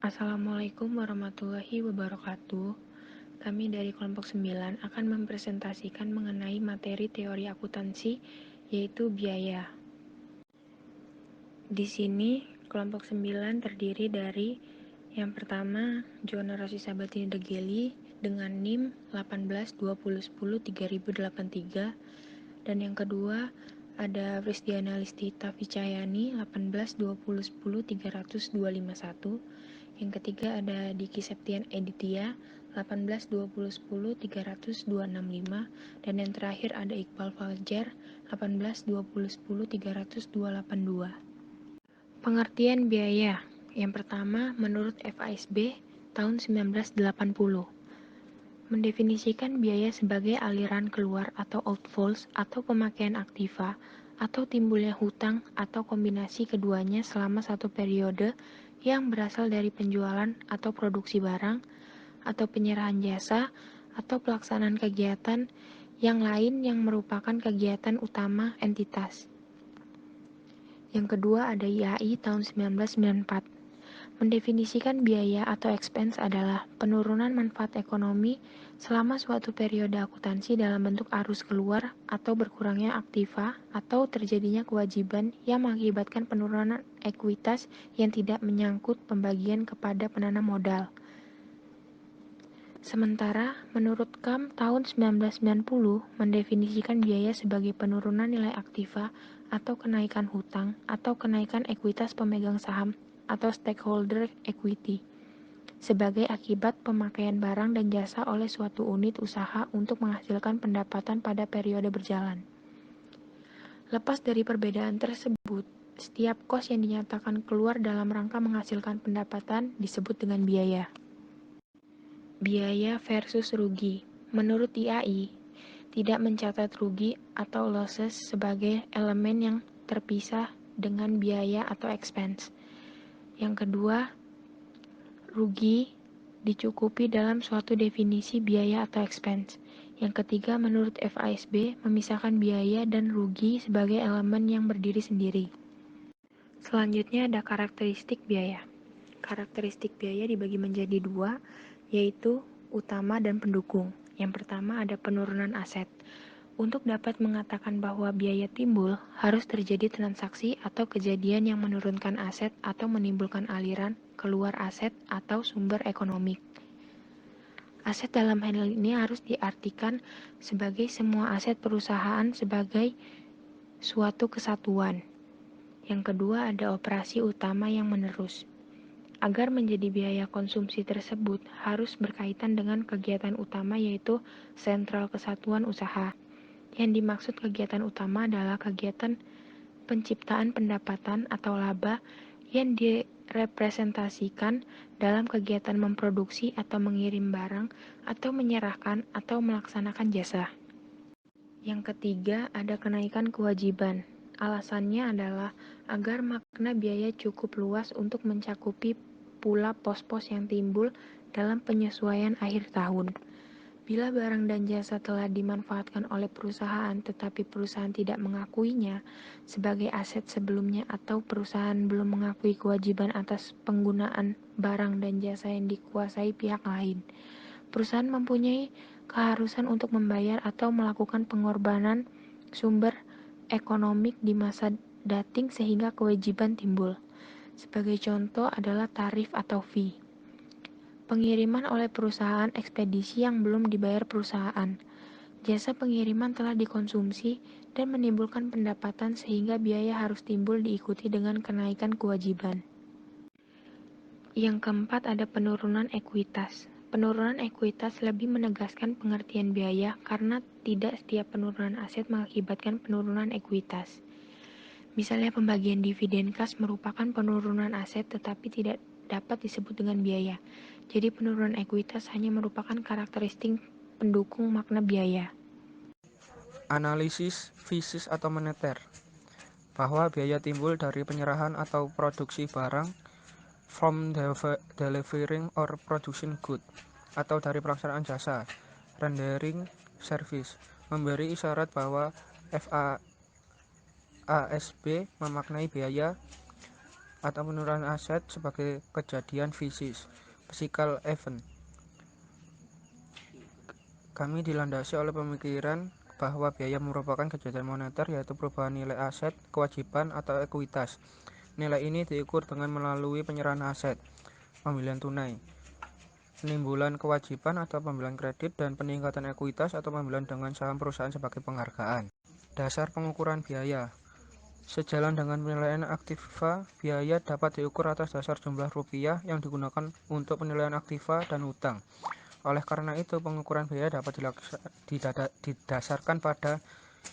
Assalamualaikum warahmatullahi wabarakatuh. Kami dari kelompok 9 akan mempresentasikan mengenai materi teori akuntansi, yaitu biaya. Di sini, kelompok 9 terdiri dari yang pertama, Jono Rosi Sabatini Degeli dengan NIM 1820103083, dan yang kedua ada Prisdiana Listita Vicayani 1820103251. Yang ketiga ada Diki Septian Editia 1820103265, dan yang terakhir ada Iqbal Fajar 1820103282. Pengertian biaya. Yang pertama, menurut FASB tahun 1980, mendefinisikan biaya sebagai aliran keluar atau outflows atau pemakaian aktiva atau timbulnya hutang atau kombinasi keduanya selama satu periode yang berasal dari penjualan atau produksi barang atau penyerahan jasa atau pelaksanaan kegiatan yang lain yang merupakan kegiatan utama entitas. Yang kedua ada IAI tahun 1994. Mendefinisikan biaya atau expense adalah penurunan manfaat ekonomi selama suatu periode akuntansi dalam bentuk arus keluar atau berkurangnya aktiva atau terjadinya kewajiban yang mengakibatkan penurunan ekuitas yang tidak menyangkut pembagian kepada penanam modal. Sementara, menurut KAM tahun 1990 mendefinisikan biaya sebagai penurunan nilai aktiva atau kenaikan hutang atau kenaikan ekuitas pemegang saham atau stakeholder equity sebagai akibat pemakaian barang dan jasa oleh suatu unit usaha untuk menghasilkan pendapatan pada periode berjalan. Lepas dari perbedaan tersebut, setiap kos yang dinyatakan keluar dalam rangka menghasilkan pendapatan disebut dengan biaya. Biaya versus rugi. Menurut IAI, tidak mencatat rugi atau losses sebagai elemen yang terpisah dengan biaya atau expense. Yang kedua, rugi dicukupi dalam suatu definisi biaya atau expense. Yang ketiga, menurut FASB, memisahkan biaya dan rugi sebagai elemen yang berdiri sendiri. Selanjutnya ada karakteristik biaya. Karakteristik biaya dibagi menjadi dua, yaitu utama dan pendukung. Yang pertama ada penurunan aset. Untuk dapat mengatakan bahwa biaya timbul, harus terjadi transaksi atau kejadian yang menurunkan aset atau menimbulkan aliran keluar aset atau sumber ekonomi. Aset dalam hal ini harus diartikan sebagai semua aset perusahaan sebagai suatu kesatuan. Yang kedua ada operasi utama yang menerus. Agar menjadi biaya konsumsi tersebut harus berkaitan dengan kegiatan utama yaitu sentral kesatuan usaha. Yang dimaksud kegiatan utama adalah kegiatan penciptaan pendapatan atau laba yang direpresentasikan dalam kegiatan memproduksi atau mengirim barang atau menyerahkan atau melaksanakan jasa. Yang ketiga ada kenaikan kewajiban. Alasannya adalah agar makna biaya cukup luas untuk mencakupi pula pos-pos yang timbul dalam penyesuaian akhir tahun. Bila barang dan jasa telah dimanfaatkan oleh perusahaan tetapi perusahaan tidak mengakuinya sebagai aset sebelumnya atau perusahaan belum mengakui kewajiban atas penggunaan barang dan jasa yang dikuasai pihak lain, perusahaan mempunyai keharusan untuk membayar atau melakukan pengorbanan sumber ekonomik di masa dating sehingga kewajiban timbul. Sebagai contoh adalah tarif atau fee. Pengiriman oleh perusahaan ekspedisi yang belum dibayar perusahaan. Jasa pengiriman telah dikonsumsi dan menimbulkan pendapatan sehingga biaya harus timbul diikuti dengan kenaikan kewajiban. Yang keempat ada penurunan ekuitas. Penurunan ekuitas lebih menegaskan pengertian biaya karena tidak setiap penurunan aset mengakibatkan penurunan ekuitas. Misalnya pembagian dividen kas merupakan penurunan aset tetapi tidak dapat disebut dengan biaya. Jadi penurunan ekuitas hanya merupakan karakteristik pendukung makna biaya. Analisis fisis atau moneter, bahwa biaya timbul dari penyerahan atau produksi barang from delivering or production good, atau dari pelaksanaan jasa rendering service, memberi isyarat bahwa FASB memaknai biaya atau penurunan aset sebagai kejadian physical event. Kami dilandasi oleh pemikiran bahwa biaya merupakan kejadian moneter, yaitu perubahan nilai aset, kewajiban, atau ekuitas. Nilai ini diukur dengan melalui penyerahan aset, pembelian tunai, penimbulan kewajiban atau pembelian kredit, dan peningkatan ekuitas atau pembelian dengan saham perusahaan sebagai penghargaan. Dasar pengukuran biaya. Sejalan dengan penilaian aktiva, biaya dapat diukur atas dasar jumlah rupiah yang digunakan untuk penilaian aktiva dan utang. Oleh karena itu, pengukuran biaya dapat didasarkan pada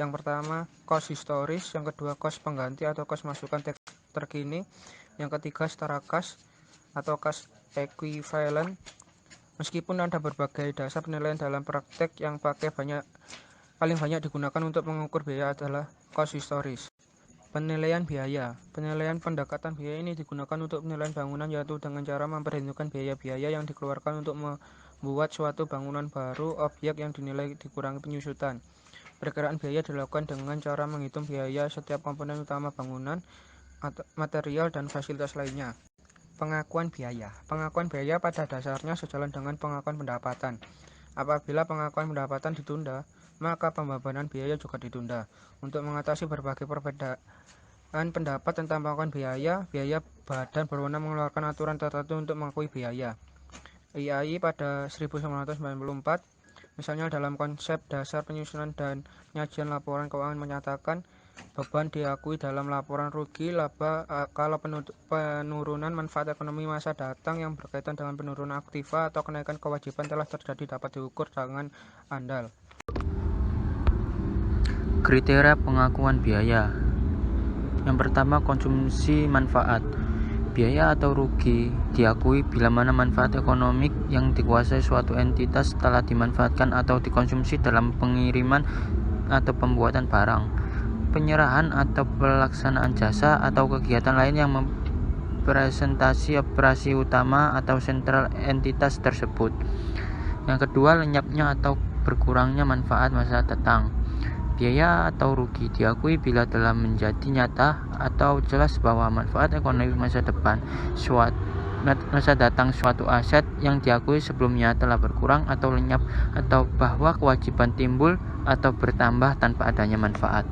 yang pertama, cost historis, yang kedua, cost pengganti atau cost masukan terkini, yang ketiga, setara cash atau cash equivalent. Meskipun ada berbagai dasar penilaian dalam praktek, yang paling banyak digunakan untuk mengukur biaya adalah cost historis. Penilaian biaya. Penilaian pendekatan biaya ini digunakan untuk penilaian bangunan, yaitu dengan cara memperhitungkan biaya-biaya yang dikeluarkan untuk membuat suatu bangunan baru, objek yang dinilai dikurangi penyusutan. Perkiraan biaya dilakukan dengan cara menghitung biaya setiap komponen utama bangunan, material, dan fasilitas lainnya. Pengakuan biaya. Pengakuan biaya pada dasarnya sejalan dengan pengakuan pendapatan. Apabila pengakuan pendapatan ditunda, maka pembebanan biaya juga ditunda. Untuk mengatasi berbagai perbedaan pendapat tentang pengakuan biaya, badan berwenang mengeluarkan aturan tertentu untuk mengakui biaya. IAI pada 1994, misalnya dalam konsep dasar penyusunan dan penyajian laporan keuangan menyatakan beban diakui dalam laporan rugi laba kalau penurunan manfaat ekonomi masa datang yang berkaitan dengan penurunan aktiva atau kenaikan kewajiban telah terjadi dapat diukur dengan andal. Kriteria pengakuan biaya. Yang pertama, konsumsi manfaat. Biaya atau rugi diakui bila mana manfaat ekonomik yang dikuasai suatu entitas telah dimanfaatkan atau dikonsumsi dalam pengiriman atau pembuatan barang, penyerahan atau pelaksanaan jasa atau kegiatan lain yang mempresentasi operasi utama atau sentral entitas tersebut. Yang kedua, lenyapnya atau berkurangnya manfaat masa datang. Biaya atau rugi diakui bila telah menjadi nyata atau jelas bahwa manfaat ekonomi masa datang suatu aset yang diakui sebelumnya telah berkurang atau lenyap, atau bahwa kewajiban timbul atau bertambah tanpa adanya manfaat.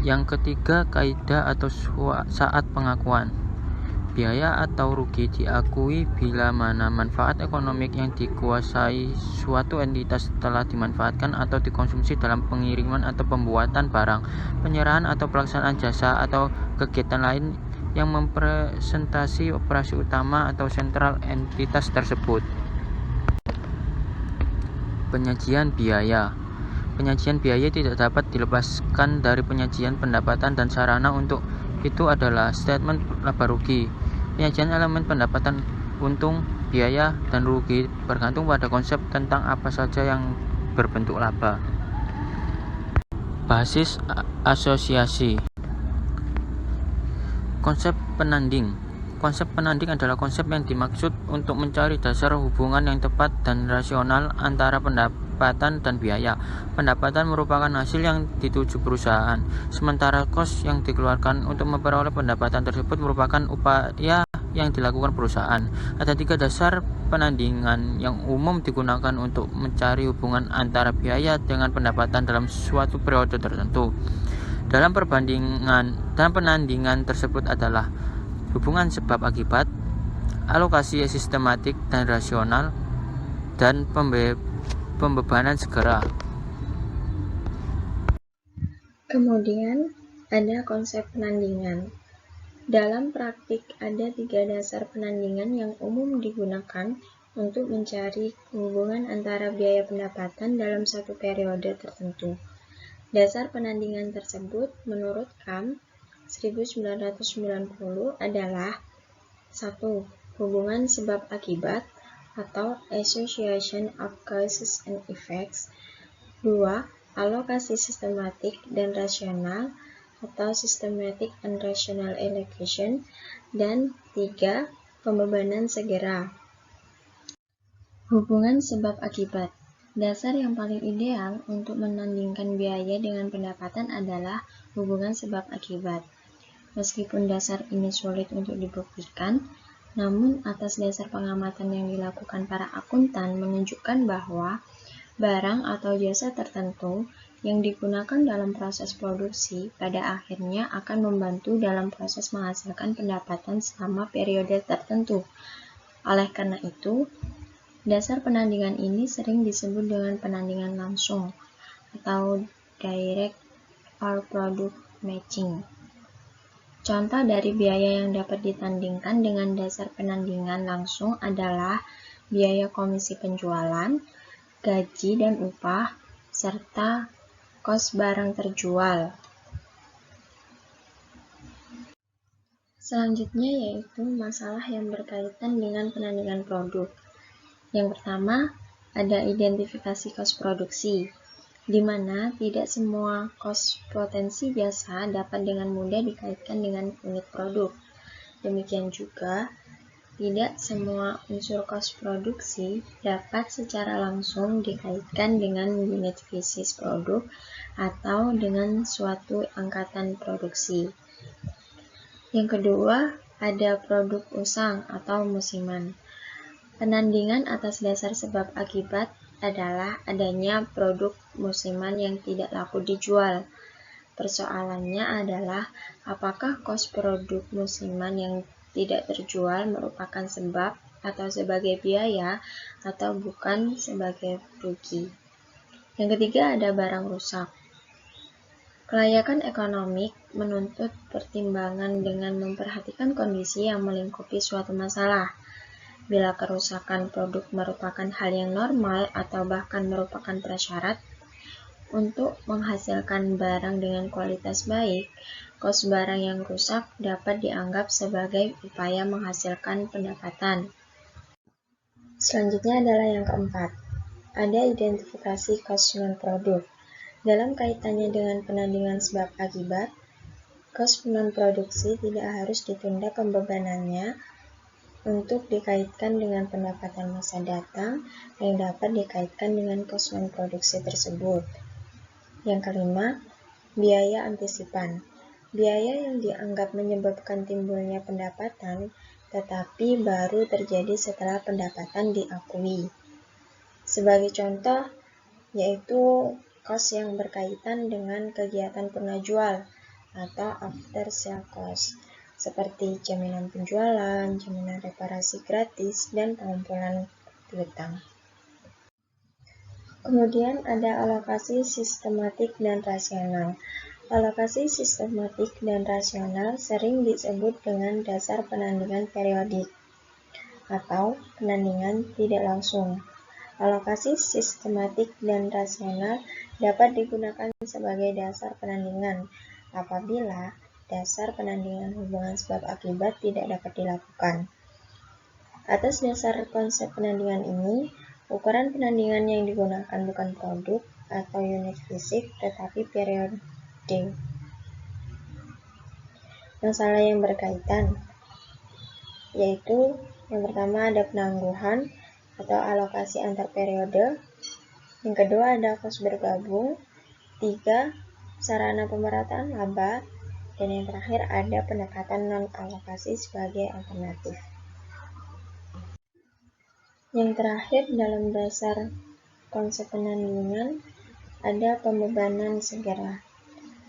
Yang ketiga, kaidah atau saat pengakuan. Biaya atau rugi diakui bila mana manfaat ekonomik yang dikuasai suatu entitas telah dimanfaatkan atau dikonsumsi dalam pengiriman atau pembuatan barang, penyerahan atau pelaksanaan jasa atau kegiatan lain yang mempresentasi operasi utama atau sentral entitas tersebut. Penyajian biaya. Penyajian biaya tidak dapat dilepaskan dari penyajian pendapatan dan sarana untuk itu adalah statement laba rugi. Penyajian elemen pendapatan untung, biaya, dan rugi bergantung pada konsep tentang apa saja yang berbentuk laba. Basis asosiasi. Konsep penanding. Konsep penanding adalah konsep yang dimaksud untuk mencari dasar hubungan yang tepat dan rasional antara pendapatan dan biaya. Pendapatan merupakan hasil yang dituju perusahaan, sementara kos yang dikeluarkan untuk memperoleh pendapatan tersebut merupakan upaya yang dilakukan perusahaan. Ada 3 dasar penandingan yang umum digunakan untuk mencari hubungan antara biaya dengan pendapatan dalam suatu periode tertentu. Dalam penandingan tersebut adalah hubungan sebab akibat, alokasi sistematik dan rasional, dan pembebanan segera. Kemudian ada konsep penandingan. Dalam praktik ada 3 dasar penandingan yang umum digunakan untuk mencari hubungan antara biaya pendapatan dalam satu periode tertentu. Dasar penandingan tersebut menurut Kamm 1990 adalah 1. Hubungan sebab akibat atau association of causes and effects. 2. Alokasi sistematik dan rasional atau systematic and rational allocation. Dan 3. Pembebanan segera. Hubungan sebab akibat. Dasar yang paling ideal untuk menandingkan biaya dengan pendapatan adalah hubungan sebab akibat. Meskipun dasar ini sulit untuk dibuktikan, namun atas dasar pengamatan yang dilakukan para akuntan menunjukkan bahwa barang atau jasa tertentu yang digunakan dalam proses produksi pada akhirnya akan membantu dalam proses menghasilkan pendapatan selama periode tertentu. Oleh karena itu, dasar penandingan ini sering disebut dengan penandingan langsung atau direct or product matching. Contoh dari biaya yang dapat ditandingkan dengan dasar penandingan langsung adalah biaya komisi penjualan, gaji dan upah, serta kos barang terjual. Selanjutnya yaitu masalah yang berkaitan dengan penandingan produk. Yang pertama, ada identifikasi kos produksi, di mana tidak semua kos potensi jasa dapat dengan mudah dikaitkan dengan unit produk. Demikian juga, tidak semua unsur kos produksi dapat secara langsung dikaitkan dengan unit fisis produk atau dengan suatu angkatan produksi. Yang kedua, ada produk usang atau musiman. Penandingan atas dasar sebab akibat adalah adanya produk musiman yang tidak laku dijual. Persoalannya adalah apakah kos produk musiman yang tidak terjual merupakan sebab atau sebagai biaya atau bukan sebagai rugi. Yang ketiga ada barang rusak. Kelayakan ekonomik menuntut pertimbangan dengan memperhatikan kondisi yang melingkupi suatu masalah. Bila kerusakan produk merupakan hal yang normal atau bahkan merupakan prasyarat untuk menghasilkan barang dengan kualitas baik, kos barang yang rusak dapat dianggap sebagai upaya menghasilkan pendapatan. Selanjutnya adalah yang keempat, ada identifikasi kos non-produk. Dalam kaitannya dengan penandingan sebab akibat, kos non-produksi tidak harus ditunda pembebanannya untuk dikaitkan dengan pendapatan masa datang yang dapat dikaitkan dengan kos non-produksi tersebut. Yang kelima, biaya antisipan. Biaya yang dianggap menyebabkan timbulnya pendapatan, tetapi baru terjadi setelah pendapatan diakui. Sebagai contoh, yaitu kos yang berkaitan dengan kegiatan purnajual atau after sale cost, seperti jaminan penjualan, jaminan reparasi gratis, dan pengumpulan piutang. Kemudian ada alokasi sistematik dan rasional. Alokasi sistematik dan rasional sering disebut dengan dasar penandingan periodik atau penandingan tidak langsung. Alokasi sistematik dan rasional dapat digunakan sebagai dasar penandingan apabila dasar penandingan hubungan sebab akibat tidak dapat dilakukan. Atas dasar konsep penandingan ini, ukuran penandingan yang digunakan bukan produk atau unit fisik, tetapi periode. Masalah yang berkaitan, yaitu yang pertama ada penangguhan atau alokasi antar periode, yang kedua ada kos bergabung, 3. Sarana pemerataan laba, dan yang terakhir ada pendekatan non-alokasi sebagai alternatif. Yang terakhir dalam dasar konsep penandingan ada pembebanan segera.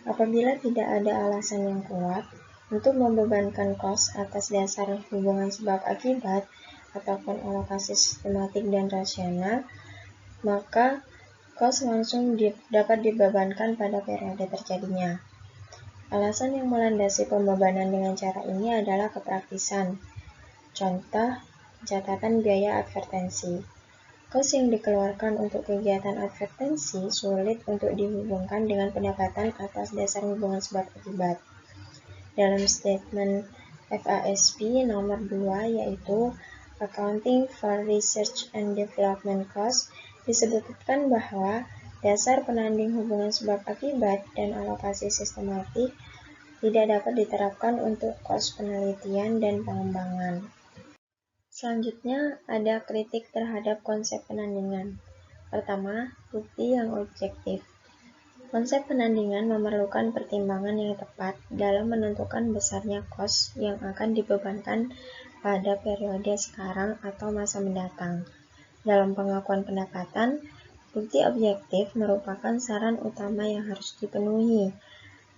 Apabila tidak ada alasan yang kuat untuk membebankan kos atas dasar hubungan sebab akibat ataupun alokasi sistematik dan rasional, maka kos langsung dapat dibebankan pada periode terjadinya. Alasan yang melandasi pembebanan dengan cara ini adalah kepraktisan. Contoh, catatan biaya advertensi. Kos yang dikeluarkan untuk kegiatan advertensi sulit untuk dihubungkan dengan pendapatan atas dasar hubungan sebab akibat. Dalam statement FASB nomor 2 yaitu Accounting for Research and Development Cost, disebutkan bahwa dasar penanding hubungan sebab akibat dan alokasi sistematik tidak dapat diterapkan untuk kos penelitian dan pengembangan. Selanjutnya, ada kritik terhadap konsep penandingan. Pertama, bukti yang objektif. Konsep penandingan memerlukan pertimbangan yang tepat dalam menentukan besarnya kos yang akan dibebankan pada periode sekarang atau masa mendatang. Dalam pengakuan pendapatan, bukti objektif merupakan syarat utama yang harus dipenuhi.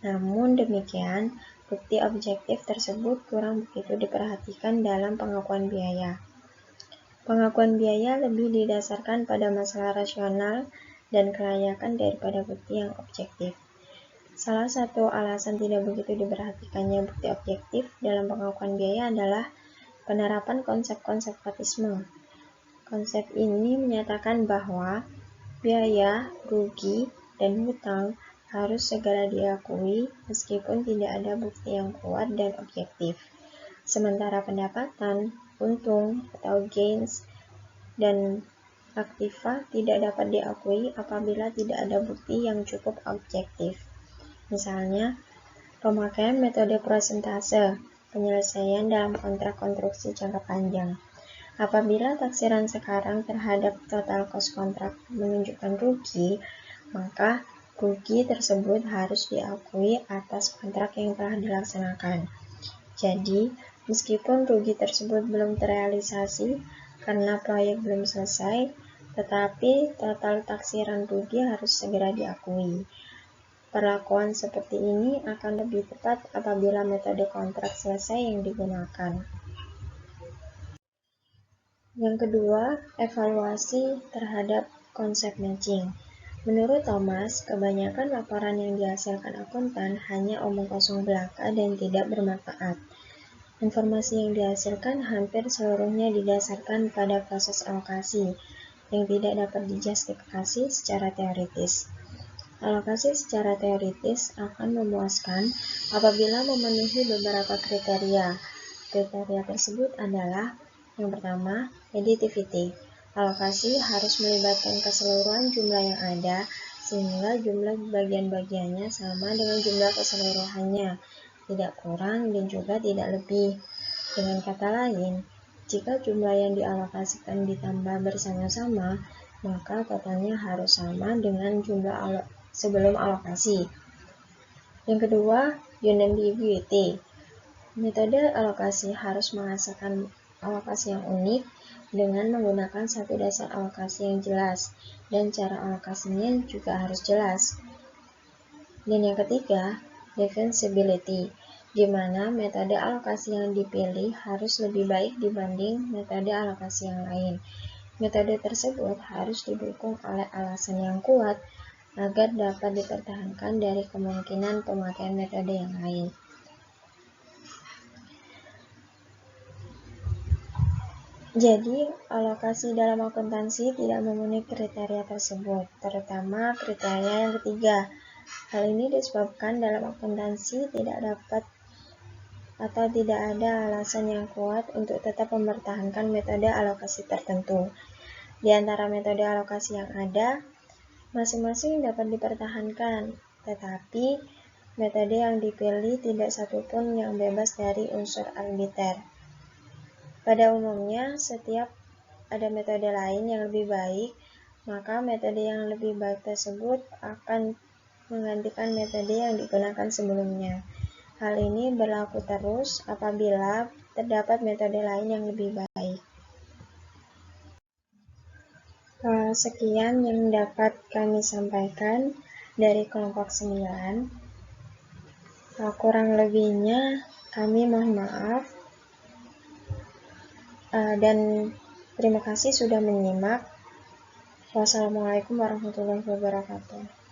Namun demikian, bukti objektif tersebut kurang begitu diperhatikan dalam pengakuan biaya. Pengakuan biaya lebih didasarkan pada masalah rasional dan kelayakan daripada bukti yang objektif. Salah satu alasan tidak begitu diperhatikannya bukti objektif dalam pengakuan biaya adalah penerapan konsep konservatisme. Konsep ini menyatakan bahwa biaya, rugi, dan hutang harus segera diakui meskipun tidak ada bukti yang kuat dan objektif. Sementara pendapatan, untung atau gains, dan aktiva tidak dapat diakui apabila tidak ada bukti yang cukup objektif. Misalnya, pemakaian metode prosentase penyelesaian dalam kontrak konstruksi jangka panjang. Apabila taksiran sekarang terhadap total kos kontrak menunjukkan rugi, maka rugi tersebut harus diakui atas kontrak yang telah dilaksanakan. Jadi, meskipun rugi tersebut belum terrealisasi karena proyek belum selesai, tetapi total taksiran rugi harus segera diakui. Perlakuan seperti ini akan lebih tepat apabila metode kontrak selesai yang digunakan. Yang kedua, evaluasi terhadap konsep matching. Menurut Thomas, kebanyakan laporan yang dihasilkan akuntan hanya omong kosong belaka dan tidak bermanfaat. Informasi yang dihasilkan hampir seluruhnya didasarkan pada proses alokasi yang tidak dapat dijustifikasi secara teoritis. Alokasi secara teoritis akan memuaskan apabila memenuhi beberapa kriteria. Kriteria tersebut adalah yang pertama, additivity. Alokasi harus melibatkan keseluruhan jumlah yang ada, sehingga jumlah bagian-bagiannya sama dengan jumlah keseluruhannya, tidak kurang dan juga tidak lebih. Dengan kata lain, jika jumlah yang dialokasikan ditambah bersama-sama, maka totalnya harus sama dengan jumlah sebelum alokasi. Yang kedua, unambiguity. Metode alokasi harus menghasilkan alokasi yang unik dengan menggunakan satu dasar alokasi yang jelas, dan cara alokasinya juga harus jelas. Dan yang ketiga, defensibility, di mana metode alokasi yang dipilih harus lebih baik dibanding metode alokasi yang lain. Metode tersebut harus didukung oleh alasan yang kuat agar dapat dipertahankan dari kemungkinan pemakaian metode yang lain. Jadi, alokasi dalam akuntansi tidak memenuhi kriteria tersebut, terutama kriteria yang ketiga. Hal ini disebabkan dalam akuntansi tidak dapat atau tidak ada alasan yang kuat untuk tetap mempertahankan metode alokasi tertentu. Di antara metode alokasi yang ada, masing-masing dapat dipertahankan, tetapi metode yang dipilih tidak satupun yang bebas dari unsur arbiter. Pada umumnya, setiap ada metode lain yang lebih baik, maka metode yang lebih baik tersebut akan menggantikan metode yang digunakan sebelumnya. Hal ini berlaku terus apabila terdapat metode lain yang lebih baik. Sekian yang dapat kami sampaikan dari kelompok 9. Kurang lebihnya kami mohon maaf. Dan terima kasih sudah menyimak. Wassalamualaikum warahmatullahi wabarakatuh.